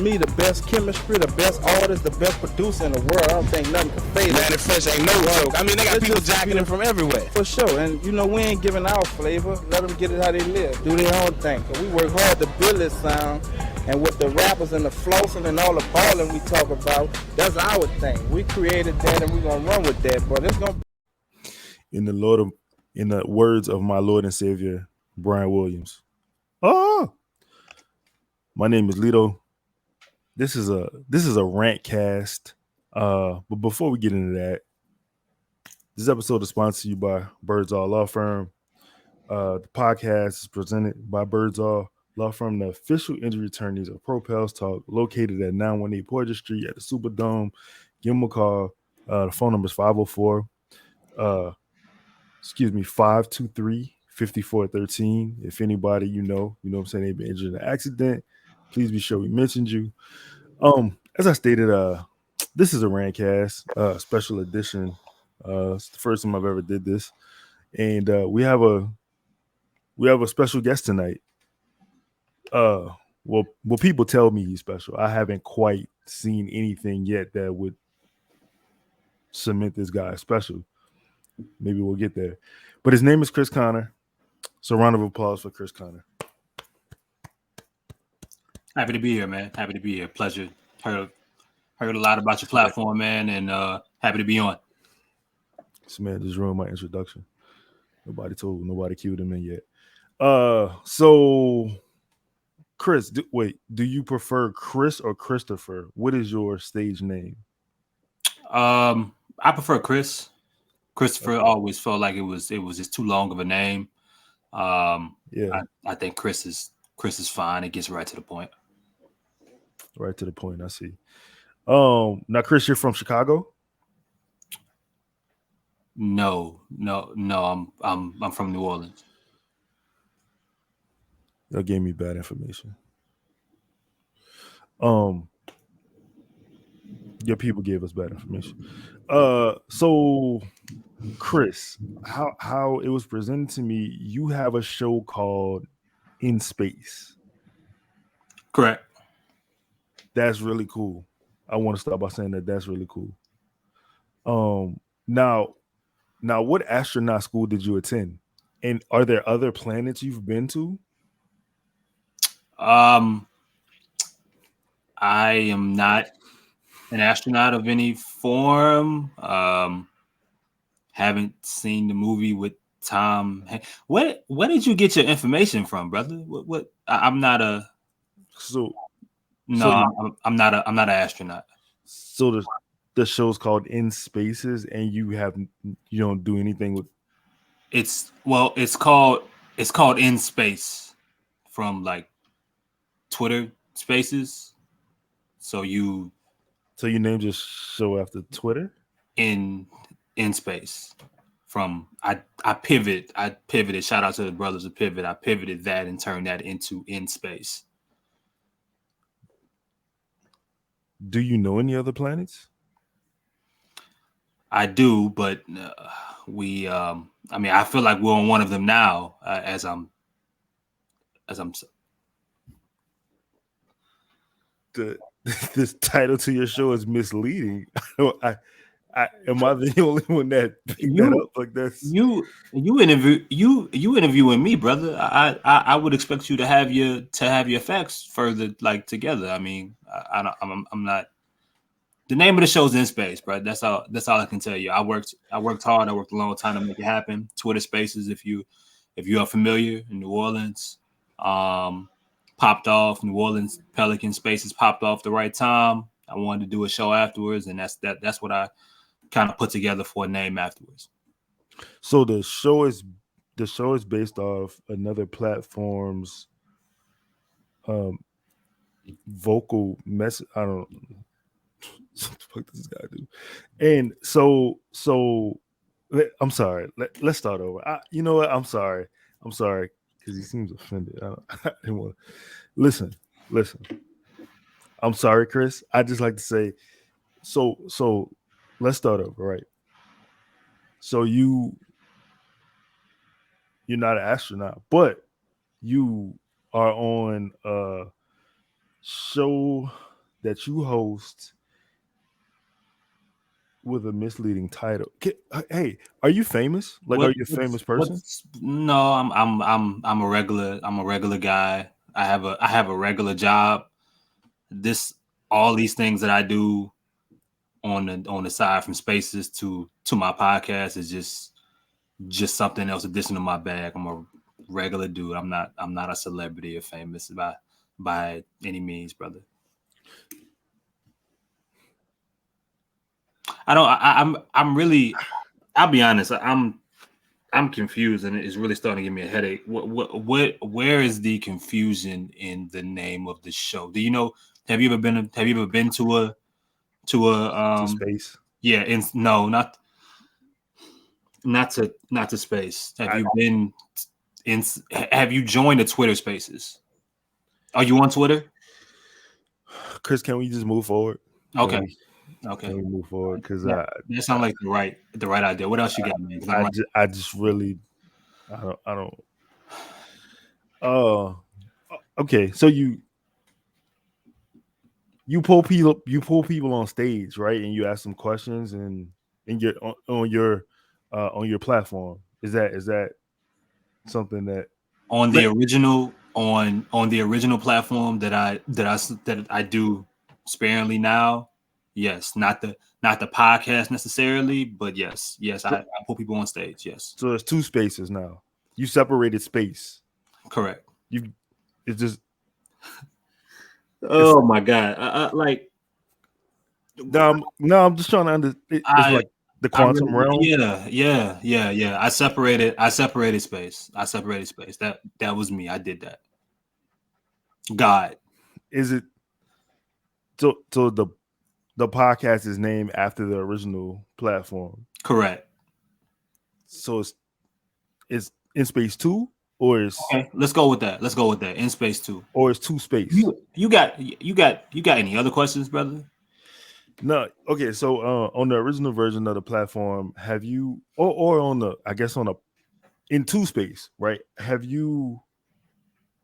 me, the best chemistry, the best artist, the best producer in the world. I don't think nothing can fade it. Manifest ain't no joke. I mean, they got people jacking it from everywhere. For sure. And, you know, we ain't giving our flavor. Let them get it how they live. Do their own thing. Cause we work hard to build this sound. And with the rappers and the flossing and all the balling we talk about, that's our thing. We created that and we're going to run with that. But it's going to In the words of my Lord and Savior, Brian Williams. My name is Lito. This is a rant cast. But before we get into that, this episode is sponsored to you by Birdsall Law Firm. The podcast is presented by Birdsall Law Firm, the official injury attorneys of Propels Talk, located at 918 Porter Street at the Superdome. Give them a call. The phone number is 523-5413. If anybody you know what I'm saying, they've been injured in an accident, please be sure we mentioned you. As I stated, this is a Rantcast, special edition. It's the first time I've ever did this, and we have a special guest tonight. Well, people tell me he's special. I haven't quite seen anything yet that would cement this guy as special. Maybe we'll get there. But his name is Chris Connor. So a round of applause for Chris Connor. Happy to be here, man. Happy to be here. Pleasure. Heard a lot about your platform, man, and happy to be on. This man just ruined my introduction. Nobody cued him in yet. So Chris, do you prefer Chris or Christopher? What is your stage name? I prefer Chris. Christopher always felt like it was just too long of a name. I think Chris is fine. It gets right to the point. Right to the point. I see. Now, Chris, you're from Chicago? No. I'm from New Orleans. That gave me bad information. Your people gave us bad information. So Chris, how it was presented to me, you have a show called In Space. Correct. That's really cool. I want to start by saying that's really cool. Now what astronaut school did you attend? And are there other planets you've been to? I am not an astronaut of any form. Haven't seen the movie with Tom. Where did you get your information from, brother? What? I'm not a. I'm not an astronaut. So the show's called In Spaces, and you don't do anything with. It's called In Space from like Twitter Spaces. So you named your show after Twitter? In Space. From I pivoted. Shout out to the brothers of Pivot. I pivoted that and turned that into In Space. Do you know any other planets? I do, but we. I mean, I feel like we're on one of them now. As I'm. This title to your show is misleading. Am I the only one that picked that up like this? You interviewing me, brother. I would expect you to have your facts further like together. I mean, I'm not. The name of the show is In Space, bro. That's all I can tell you. I worked hard. I worked a long time to make it happen. Twitter Spaces, if you are familiar in New Orleans, popped off. New Orleans Pelican Spaces popped off the right time. I wanted to do a show afterwards, and that's what I kind of put together for a name afterwards. So the show is based off another platform's vocal message. I don't know. What the fuck does this guy do? And so I'm sorry. Let's start over. You know what? I'm sorry because he seems offended. I didn't want to listen. I'm sorry, Chris. I just like to say, so let's start over, right? So you're not an astronaut, but you are on a show that you host with a misleading title. Hey, are you famous? Like, are you a famous person? No, I'm a regular. I'm a regular guy. I have a regular job. All these things that I do on the side from Spaces to my podcast is just something else addition to my bag. I'm a regular dude. I'm not a celebrity or famous by any means, brother. I'm really, I'll be honest, I'm confused and it's really starting to give me a headache. Where is the confusion in the name of the show? Do you know, have you ever been to a To space? Yeah, no, not to space. Have you joined the Twitter Spaces? Are you on Twitter? Chris, can we just move forward? Okay. Can we move forward? Because that sounds like the right idea. What else you got, man? I just really, I don't. Okay. So you pull people on stage, right? And you ask them questions and on your platform. Is that something that on the original platform that I do sparingly now? Yes, not the podcast necessarily, but yes, I put people on stage. Yes. So there's two spaces now. You separated space. Correct. It's just. Oh my God! Like. No, I'm just trying to understand. It's like the quantum realm. Yeah. I separated space. That was me. I did that. God. Is it so the podcast is named after the original platform? Correct. So it's in space 2 or is okay, let's go with that. In space 2. Or it's 2 space. You got any other questions, brother? No. Okay, so on the original version of the platform, have you or on the in 2 space, right? Have you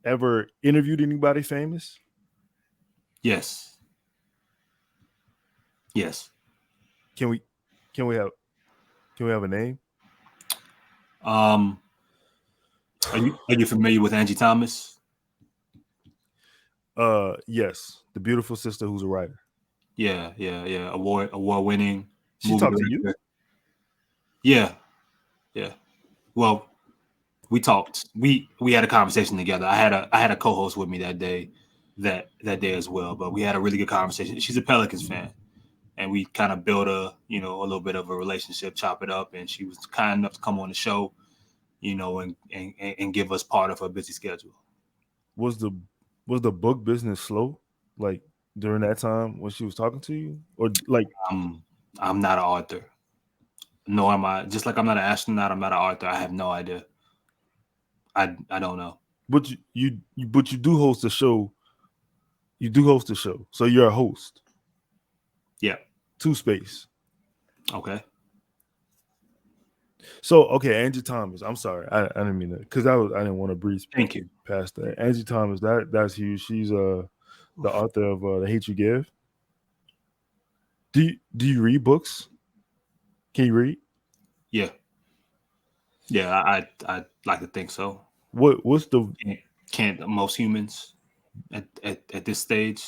ever interviewed anybody famous? Yes. Can we have a name? Are you familiar with Angie Thomas? Yes, the beautiful sister who's a writer. Yeah. Award winning. She talked to you? Yeah. Well, we talked. We had a conversation together. I had a co-host with me that day as well. But we had a really good conversation. She's a Pelicans fan, and we kind of built a little bit of a relationship, chop it up. And she was kind enough to come on the show, and give us part of her busy schedule. Was the book business slow, like during that time when she was talking to you, or like? I'm not an author. Nor am I. Just like I'm not an astronaut, I'm not an author. I have no idea. I don't know. But you do host a show. You do host a show, so you're a host. Yeah. 2 space. Okay. So okay, Angie Thomas. I'm sorry, I didn't mean that because I didn't want to breeze. Thank you. Past that, Angie Thomas. That's huge. She's the author of The Hate You Give. Do you read books? Can you read? Yeah. I like to think so. What's the can't most humans at this stage?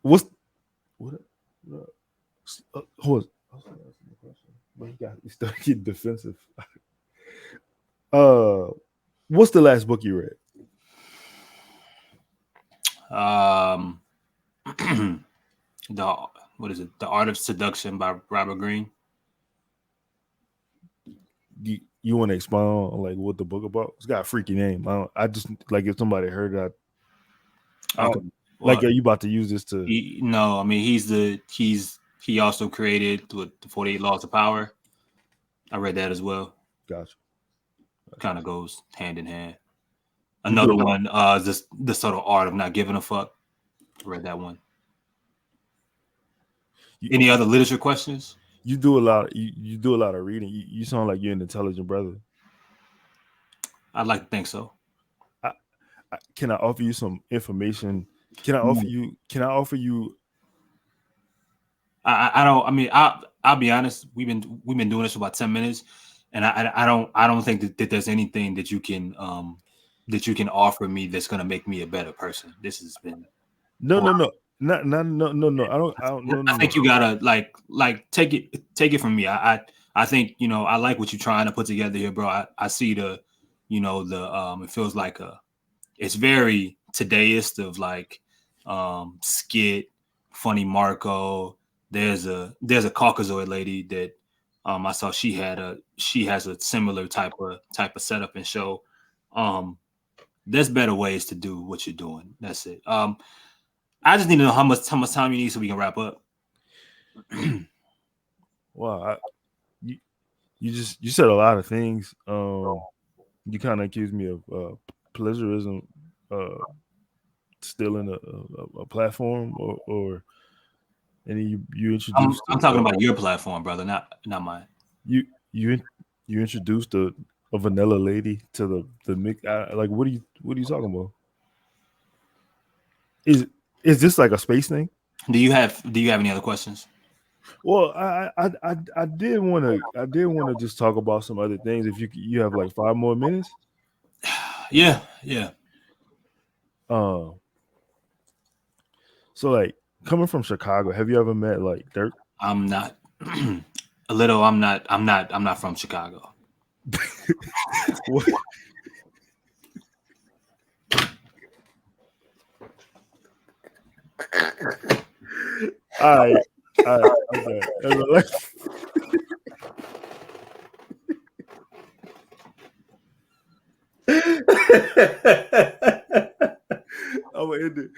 What's what? Hold on. You start getting defensive. What's the last book you read? What is it? The Art of Seduction by Robert Greene. You want to expound on like what the book about? It's got a freaky name. I just like if somebody heard that. Okay. Like, are you about to use this to? No, I mean he also created the 48 Laws of Power. I read that as well. Gotcha. Kind of goes hand in hand. Another one, the subtle art of not giving a fuck. I read that one. Any other literature questions? You do a lot. You do a lot of reading. You sound like you're an intelligent brother. I'd like to think so. Can I offer you some information? Can I offer you? Can I offer you? I don't. I mean, I'll be honest. We've been doing this for about 10 minutes, and I don't think that there's anything that you can offer me that's gonna make me a better person. This has been No, no, horrible. no, no. I don't. No, no, I think no. you gotta like take it from me. I think I like what you're trying to put together here, bro. I see the it feels like it's very todayist of like skit, funny Marco. There's a Caucasoid lady that I saw she has a similar type of setup and show. There's better ways to do what you're doing. That's it. I just need to know how much time you need so we can wrap up. Wow, you said a lot of things. You kind of accused me of plagiarism, stealing a platform, or and then you introduced I'm talking about your platform, brother, not mine. you you you introduced a vanilla lady to the mix. Like, what are you talking about? Is this like a space thing? Do you have any other questions? Well, I did want to just talk about some other things. If you have like 5 more minutes. Yeah. Uh, so like coming from Chicago, have you ever met like Dirk? I'm not a little. I'm not from Chicago. What? All right. Okay. I'm gonna end it.